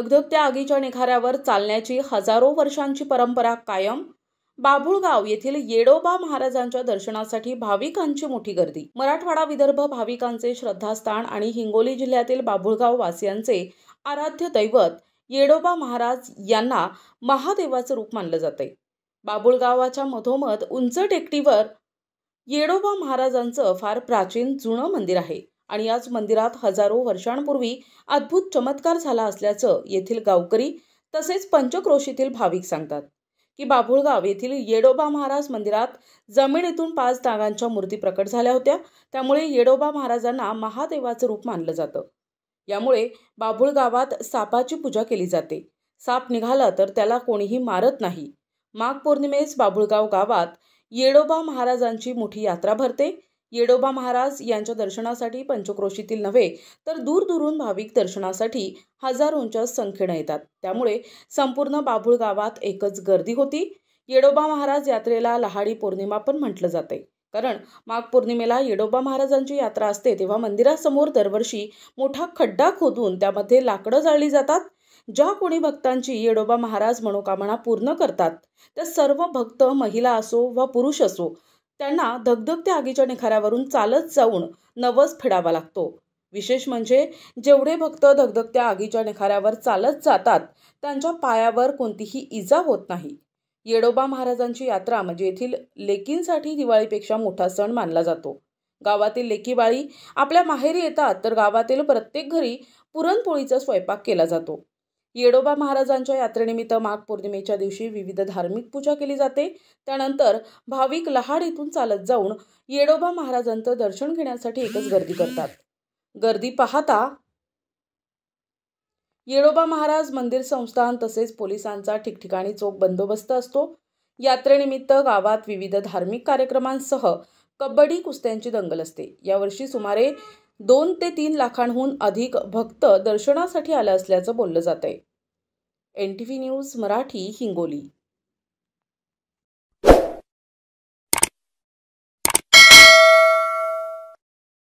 धगधगत्या आगीच्या निखाऱ्यावर चालण्याची हजारो वर्षांची परंपरा कायम. बाभुळगाव येथील येडोबा महाराजांच्या दर्शनासाठी भाविकांची मोठी गर्दी. मराठवाडा विदर्भ भाविकांचे श्रद्धास्थान आणि हिंगोली जिल्ह्यातील बाभुळगाव वासियांचे आराध्य दैवत येडोबा महाराज यांना महादेवाचं रूप मानलं जाते. बाभुळगावाच्या मधोमध उंच टेकडीवर येडोबा महाराजांचं फार प्राचीन जुनं मंदिर आहे आणि याच मंदिरात हजारो वर्षांपूर्वी अद्भुत चमत्कार झाला असल्याचं येथील गावकरी तसेच पंचक्रोशीतील भाविक सांगतात की बाभुळगाव येथील येडोबा महाराज मंदिरात जमिनीतून 5 नागांच्या मूर्ती प्रकट झाल्या होत्या. त्यामुळे येडोबा महाराजांना महादेवाचं रूप मानलं जातं. यामुळे बाभुळगावात सापाची पूजा केली जाते. साप निघाला तर त्याला कोणीही मारत नाही. माघ पौर्णिमेस बाभुळगाव गावात येडोबा महाराजांची मोठी यात्रा भरते. येडोबा महाराज यांच्या दर्शनासाठी पंचक्रोशीतील नव्हे तर दूरदूरून भाविक दर्शनासाठी हजारोंच्या संख्येने येतात. त्यामुळे संपूर्ण बाभुळगावात एकच गर्दी होती. येडोबा महाराज यात्रेला लहाडी पौर्णिमा पण म्हटलं जाते, कारण माघ पौर्णिमेला येडोबा महाराजांची यात्रा असते तेव्हा मंदिरासमोर दरवर्षी मोठा खड्डा खोदून त्यामध्ये लाकडं जाळली जातात. ज्या कोणी भक्तांची येडोबा महाराज मनोकामना पूर्ण करतात त्या सर्व भक्त, महिला असो वा पुरुष असो, त्यांना धगधगत्या आगीच्या निखाऱ्यावरून चालत जाऊन नवस फेडावा लागतो. विशेष म्हणजे जेवढे भक्त धगधगत्या आगीच्या निखाऱ्यावर चालत जातात त्यांच्या पायावर कोणतीही इजा होत नाही. येडोबा महाराजांची यात्रा म्हणजे येथील लेकींसाठी दिवाळीपेक्षा मोठा सण मानला जातो. गावातील लेकीबाळी आपल्या माहेरी येतात तर गावातील प्रत्येक घरी पुरणपोळीचा स्वयंपाक केला जातो. येडोबा महाराजांच्या यात्रेनिमित्त माघ पौर्णिमेच्या दिवशी विविध धार्मिक पूजा केली जाते. त्यानंतर भाविक लहाडीतून चालत जाऊन येडोबा महाराजांचं दर्शन घेण्यासाठी एकच गर्दी करतात. गर्दी पाहता येडोबा महाराज मंदिर संस्थान तसेच पोलिसांचा ठिकठिकाणी चोख बंदोबस्त असतो. यात्रेनिमित्त गावात विविध धार्मिक कार्यक्रमांसह कबड्डी, कुस्त्यांची दंगल असते. यावर्षी सुमारे 2 ते 3 लाखांहून अधिक भक्त दर्शनासाठी आले असल्याचं बोललं जातंय. NTV news Marathi, Hingoli.